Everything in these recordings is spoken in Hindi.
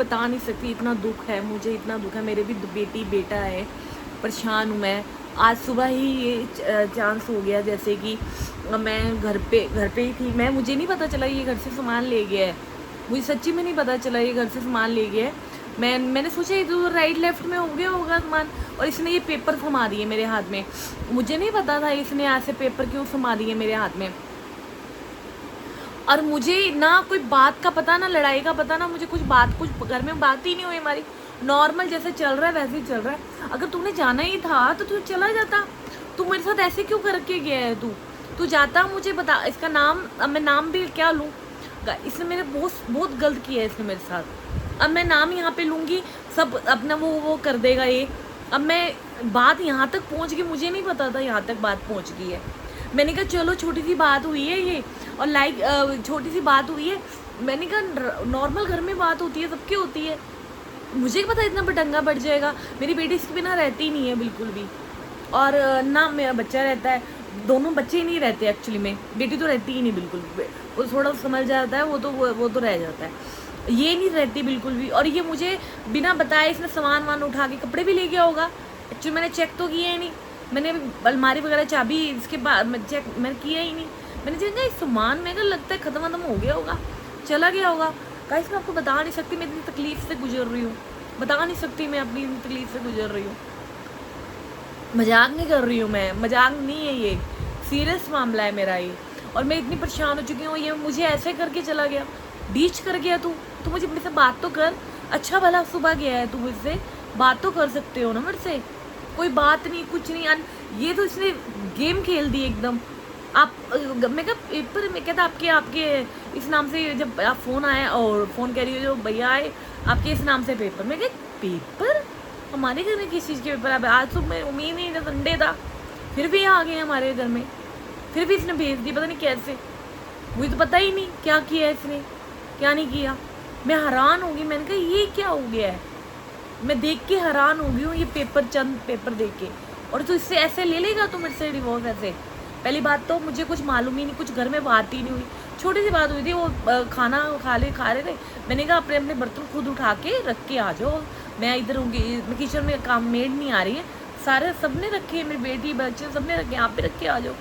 बता नहीं सकती, इतना दुख है मुझे, इतना दुख है। मेरे भी बेटी बेटा है, परेशान हूँ मैं। आज सुबह ही ये चांस हो गया, जैसे कि मैं घर पे ही थी, मुझे नहीं पता चला ये घर से सामान ले गया है। मुझे सच्ची में नहीं पता चला ये घर से सामान ले गया है। मैंने सोचा इधर राइट लेफ्ट में हो गया होगा सामान, और इसने ये पेपर थमा दिए मेरे हाथ में। मुझे नहीं पता था इसने ऐसे पेपर क्यों थमा दिए मेरे हाथ में। और मुझे ना कोई बात का पता, ना लड़ाई का पता, ना मुझे कुछ घर में बात ही नहीं हुई हमारी। नॉर्मल जैसे चल रहा है वैसे ही चल रहा है। अगर तूने जाना ही था तो तू चला जाता। तू मेरे साथ ऐसे क्यों करके गया है? तू जाता, मुझे बता। इसका नाम, अब मैं नाम भी क्या लूँ? इसने मेरे बहुत गलत किया है इसने मेरे साथ। अब मैं नाम यहाँ पे लूँगी, सब अपना वो कर देगा ये। अब मैं बात यहाँ तक पहुँच गई, मुझे नहीं पता था यहाँ तक बात पहुँच गई है। मैंने कहा चलो छोटी सी बात हुई है ये, और छोटी सी बात हुई है। मैंने कहा नॉर्मल घर में बात होती है, सबकी होती है। मुझे पता इतना बटंगा बढ़ जाएगा। मेरी बेटी इसके बिना रहती ही नहीं है बिल्कुल भी, और ना मेरा बच्चा रहता है। दोनों बच्चे ही नहीं रहते एक्चुअली में, बेटी तो रहती ही नहीं बिल्कुल। वो थोड़ा समझ जाता है, वो तो रह जाता है, ये नहीं रहती बिल्कुल भी। और ये मुझे बिना बताए इसने सामान उठा के, कपड़े भी ले गया होगा। एक्चुअली मैंने चेक तो किया ही नहीं, मैंने अलमारी वगैरह चाबी इसके बाद मैंने किया ही नहीं। मैंने देखा इस सामान में लगता है ख़त्म हो गया होगा, चला गया होगा। गाइस मैं आपको बता नहीं सकती मैं इतनी तकलीफ़ से गुजर रही हूँ, बता नहीं सकती मैं अपनी इतनी तकलीफ़ से गुजर रही हूँ। मजाक नहीं कर रही हूँ मैं, मजाक नहीं है ये, सीरियस मामला है मेरा ये। और मैं इतनी परेशान हो चुकी हूँ, ये मुझे ऐसे करके चला गया, डीच कर गया। तू मुझे मेरे से बात तो कर। अच्छा भला सुबह गया है, तू मुझसे बात तो कर सकते हो ना मेरे से। कोई बात नहीं, कुछ नहीं। ये तो इसने गेम खेल दी एकदम। आप मैं कहा पेपर, मैं कहता आपके इस नाम से जब आप फ़ोन आया, और फ़ोन कह रही हो जो भैया आए आपके इस नाम से पेपर। मैं कहा पेपर? हमारे घर में किस चीज़ के पेपर? अब आज तो मैं उम्मीद नहीं था, संडे था, फिर भी आ गए हमारे घर में, फिर भी इसने भेज दी, पता नहीं कैसे। मुझे तो पता ही नहीं क्या किया है इसने, क्या नहीं किया। मैं हैरान होगी, मैंने कहा ये क्या हो गया है। मैं देख के हैरान हो गई हूँ ये पेपर, चंद पेपर देख के। और तू इससे ऐसे ले लेगा तो मेरे से डिवोर्स ऐसे? पहली बात तो मुझे कुछ मालूम ही नहीं, कुछ घर में बात ही नहीं हुई। छोटी सी बात हुई थी, वो खाना खा रहे थे। मैंने कहा अपने बर्तन खुद उठा के रख के आ जाओ, मैं इधर हूँ, मैं किचन में काम, मेड नहीं आ रही है, सारे सबने रखे, मेरी बेटी बच्चे सबने रखे, आप भी रख के आ जाओ।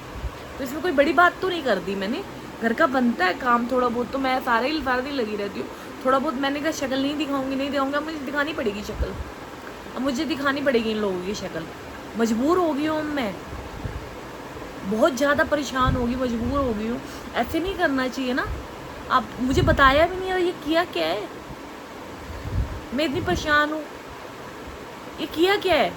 तो इसमें कोई बड़ी बात तो नहीं कर दी मैंने। घर का बनता है काम थोड़ा बहुत, तो मैं सारा दिन लगी रहती हूँ। थोड़ा बहुत मैंने कहा शक्ल नहीं दिखाऊंगी, मुझे दिखानी पड़ेगी शक्ल। अब मुझे दिखानी पड़ेगी इन लोगों की शक्ल। मजबूर हो गई हूँ मैं, बहुत ज़्यादा परेशान होगी, मजबूर हो गई हूँ। ऐसे नहीं करना चाहिए ना। आप मुझे बताया भी नहीं, और ये किया क्या है? मैं इतनी परेशान हूँ, ये किया क्या है?